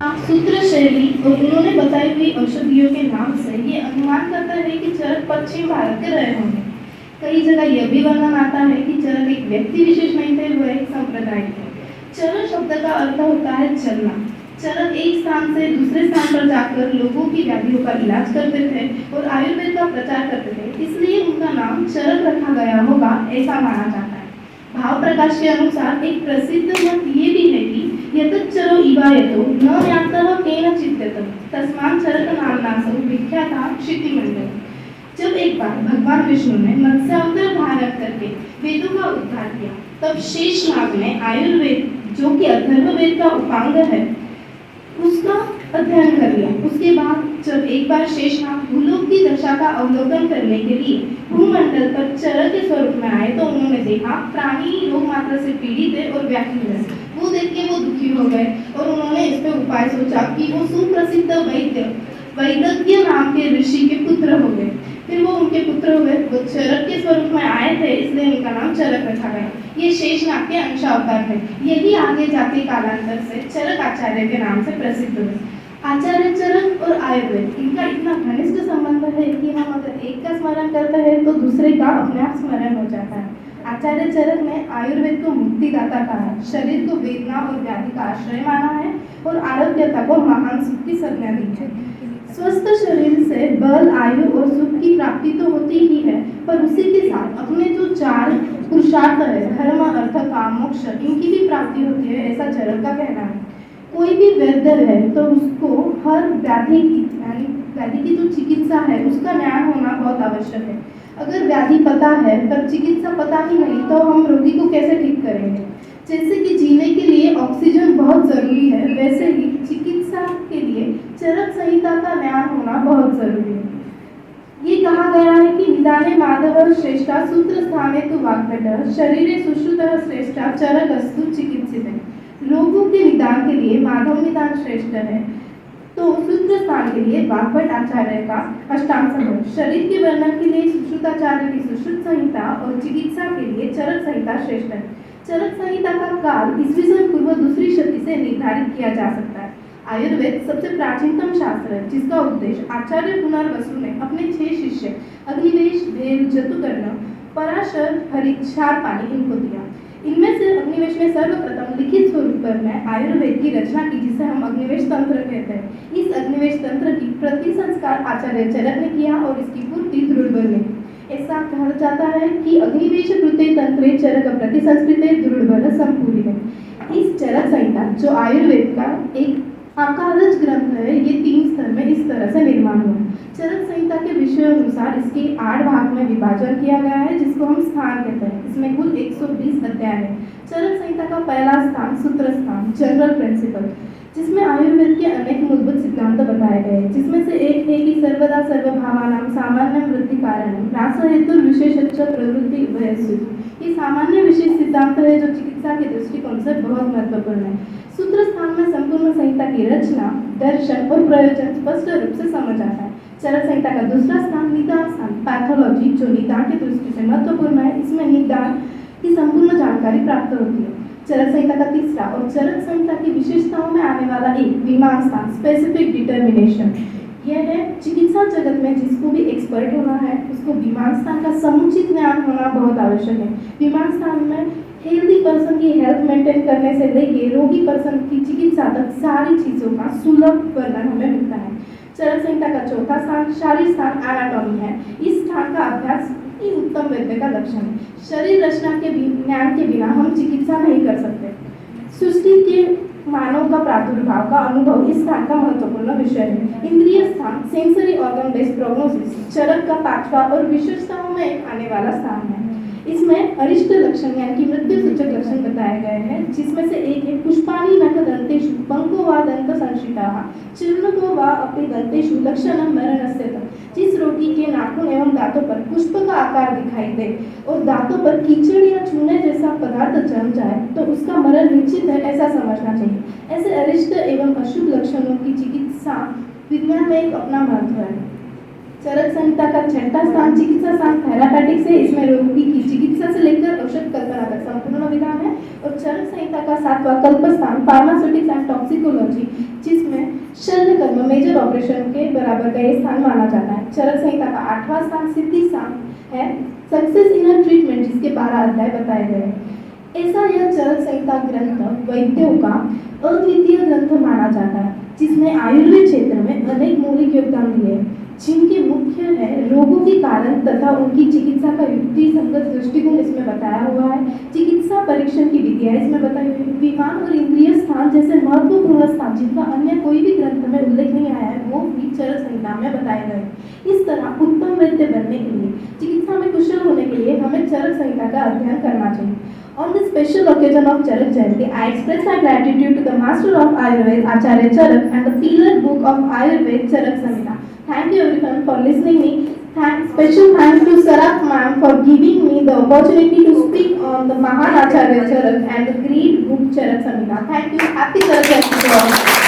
सूत्र शैली और उन्होंने बताई हुई औषधियों के नाम से ये अनुमान करता है कि चरक पश्चिम भारत के रहे होंगे। कई जगह यह भी वर्णन आता है कि चरक एक व्यक्ति विशेष नहीं थे, वह एक संप्रदाय थे। चरक शब्द का अर्थ होता है चलना। चरक एक स्थान से दूसरे स्थान पर जाकर लोगों की व्याधियों का इलाज करते थे और आयुर्वेद का प्रचार करते थे, इसलिए उनका नाम चरक रखा गया होगा, ऐसा माना जाता है। भाव प्रकाश के अनुसार एक प्रसिद्ध मत ये भी है कि यतच्चरो इवायतो न ज्ञातः केन चित्यतः तस्मात् चरक नाम्नासो विख्याता क्षितिमंडल। जब एक बार भगवान विष्णु ने मत्स्यावतार धारण करके वेदों का उद्धार किया, तब शेषनाग ने आयुर्वेद, जो कि अथर्ववेद का उपांग है, उसका अध्ययन कर लिया। उसके बाद जब एक बार शेषनाग भूलोक की दशा का अवलोकन करने के लिए भूमंडल पर चरक के स्वरूप में आए, तो उन्होंने देखा प्राणी रोग मात्र से पीड़ित है और व्याकुल है। वो देख के वो दुखी हो गए और उन्होंने इस पे उपाय सोचा कि वो सुप्रसिद्ध वैदज्ञ नाम के ऋषि के पुत्र हो गए। फिर वो उनके पुत्र हुए, वो चरक के स्वरूप में आए थे, इसलिए उनका नाम चरक रखा गया। ये शेषनाग के अंशावतार थे। यही आगे जाके कालांतर से चरक आचार्य के नाम से प्रसिद्ध हुए। आचार्य चरक और आयुर्वेद, इनका इतना घनिष्ठ संबंध है कि हम अगर एक का स्मरण करते हैं तो दूसरे का अपने आप स्मरण हो जाता है। आचार्य चरक ने आयुर्वेद को मुक्तिदाता कहा, शरीर को वेदना और व्याधि का आश्रय माना है और आरोग्यता को महान सुख की संज्ञा दी है। स्वस्थ शरीर से बल, आयु और सुख की प्राप्ति तो होती ही है, पर उसी के साथ अपने जो चार पुरुषार्थ है, धर्म, अर्थ, काम, मोक्ष, इनकी भी प्राप्ति होती है, ऐसा चरक का कहना है। कोई भी वैद्य है तो उसको हर व्याधि की जो चिकित्सा है उसका ज्ञान होना बहुत आवश्यक है। अगर व्याधि पता है पर चिकित्सा पता ही नहीं, तो हम रोगी को कैसे ठीक करेंगे। जैसे कि जीने के लिए ऑक्सीजन बहुत जरूरी है, वैसे ही चिकित्सा के लिए चरक संहिता का ज्ञान होना बहुत जरूरी है। ये कहा गया है कि निदाने माधव श्रेष्ठा सूत्र स्थाने तु वाग्भट शरीरे सुश्रुतः श्रेष्ठा चरकस्तु चिकित्सिते। रोगों के निदान के लिए माधव निदान श्रेष्ठ है, तो सूत्र स्थान के लिए वाग्भट आचार्य का अष्टांग है। शरीर के वर्णन के लिए सुश्रुताचार्य की सुश्रुत संहिता और चिकित्सा के लिए चरक संहिता श्रेष्ठ है। चरक संहिता का काल ईस्वी पूर्व दूसरी शती से निर्धारित किया जा सकता है। आयुर्वेद सबसे प्राचीनतम शास्त्र है, जिसका उपदेश आचार्य पुनर्वसु ने अपने 6 शिष्य अग्निवेश, भेल, जतुकर्ण, पराशर, हरित, क्षारपाणी इनको दिया। इनमें से अग्निवेश ने सर्वप्रथम लिखित स्वरूप में आयुर्वेद की रचना की, जिसे हम अग्निवेश तंत्र कहते हैं। इस अग्निवेश तंत्र की प्रति संस्कार आचार्य चरक ने किया और इसकी पूर्ति दृढ़बल ने। ऐसा कहा जाता है कि अग्निवेश कृते तंत्रे चरक प्रति संस्कृते दृढ़बल संपूर्णे। इस चरक संहिता, जो आयुर्वेद का एक आकारज ग्रंथ है, ये 3 स्तर में इस तरह से निर्माण हुआ। चरक संहिता के विषय अनुसार इसके 8 भाग में विभाजन किया गया है, जिसको हम स्थान कहते हैं। इसमें कुल 120 अध्याय है। चरक संहिता का पहला स्थान सूत्र स्थान, जनरल प्रिंसिपल, जिसमें आयुर्वेद के अनेक मूलभूत सिद्धांत बताए गए हैं, जिसमें से एक है कि सर्वदा सर्वभावानां सामान्य वृत्ति कारणम ह्रास हेतु विशेषच्च प्रवृत्ति उभयस्यु। ये सामान्य विशेष सिद्धांत है जो चिकित्सा के दृष्टिकोण से बहुत महत्वपूर्ण है। सूत्र स्थान में संपूर्ण संहिता की रचना, दर्शन और प्रयोजन स्पष्ट रूप से समझ आता है। चरक संहिता का दूसरा स्थान निदान स्थान, पैथोलॉजी, जो निदान की दृष्टि से महत्वपूर्ण है। इसमें निदान की संपूर्ण जानकारी प्राप्त होती है। चरक संहिता का तीसरा और चरक संहिता की विशेषताओं में आने वाला एक विमान स्थान, स्पेसिफिक डिटर्मिनेशन। यह है चिकित्सा जगत में जिसको भी एक्सपर्ट होना है, उसको विमान स्थान का समुचित ज्ञान होना बहुत आवश्यक है। विमान स्थान में हेल्दी पर्सन की हेल्थ मेंटेन करने से लेके रोगी पर्सन की चिकित्सा तक सारी चीज़ों का सुलभ वर्णन हमें मिलता है। चरक संहिता का चौथा स्थान शारीर स्थान, एनाटॉमी है। इस स्थान का अभ्यास ही उत्तम वैद्य का लक्षण है। शरीर रचना के ज्ञान के बिना हम चिकित्सा नहीं कर सकते। सृष्टि के मानव का प्रादुर्भाव का अनुभव इस स्थान का महत्वपूर्ण विषय है। इंद्रिय स्थान, सेंसरी ऑर्गन बेस्ड प्रोग्नोसिस, चरक का 5वां और विशेषताओं में आने वाला स्थान है। इसमें अरिष्ट लक्षण यानी कि मृत्यु सूचक लक्षण बताए गए हैं, जिसमें से एक है पुष्पाणि नख दंतेषु पंको वा दंत संश्रिताः चूर्णको वा अपि दंतेषु लक्षणं मरणस्य। जिस रोगी के नाखून एवं दांतों पर पुष्प का आकार दिखाई दे और दांतों पर कीचड़ या चूने जैसा पदार्थ जम जाए, तो उसका मरण निश्चित है, ऐसा समझना चाहिए। ऐसे अरिष्ट एवं अशुभ लक्षणों की चिकित्सा विज्ञान में एक अपना महत्व है। चरक संहिता का 6वां स्थान चिकित्सा स्थान थेरापेटिक्स है। इसमें रोगी की चिकित्सा से लेकर औषध कल्पना तक संपूर्ण विधान है। और चरक संहिता का 7वां कल्प स्थान फार्मास्यूटिक्स एंड टॉक्सिकोलॉजी, जिसमें शल्य कर्म मेजर ऑपरेशन के बराबर का ये स्थान माना जाता है। चरक संहिता का 8वां स्थान सिद्धि स्थान है। सक्सेस इन अ ट्रीटमेंट, जिसके 12 अध्याय बताए गए हैं। ऐसा यह चरक संहिता ग्रंथ वैद्यों का अद्वितीय ग्रंथ माना जाता है, जिसने आयुर्वेद क्षेत्र में अनेक मौलिक योगदान दिए हैं, जिनके मुख्य है रोगों के कारण तथा उनकी चिकित्सा का युक्ति संगत दृष्टिकोण इसमें बताया हुआ है। चिकित्सा परीक्षण की विधियां इसमें बताई हुई है। विमान और इंद्रिय स्थान जैसे महत्वपूर्ण स्थान जिनका अन्य कोई भी ग्रंथ में उल्लेख नहीं आया है, वो भी चरक संहिता में बताए गए। इस तरह उत्तम वैद्य बनने के लिए, चिकित्सा में कुशल होने के लिए हमें चरक संहिता का अध्ययन करना चाहिए। On this special occasion of Charak Jayanti, I express my gratitude to the Master of Ayurveda, Acharya Charak, and the pillar book of Ayurveda, Charak Samhita. Thank you everyone for listening me. Special thanks to Sarak ma'am for giving me the opportunity to speak on the Mahan Acharya Charak and the great book Charak Samhita. Thank you. Happy Charak Jayanti to all.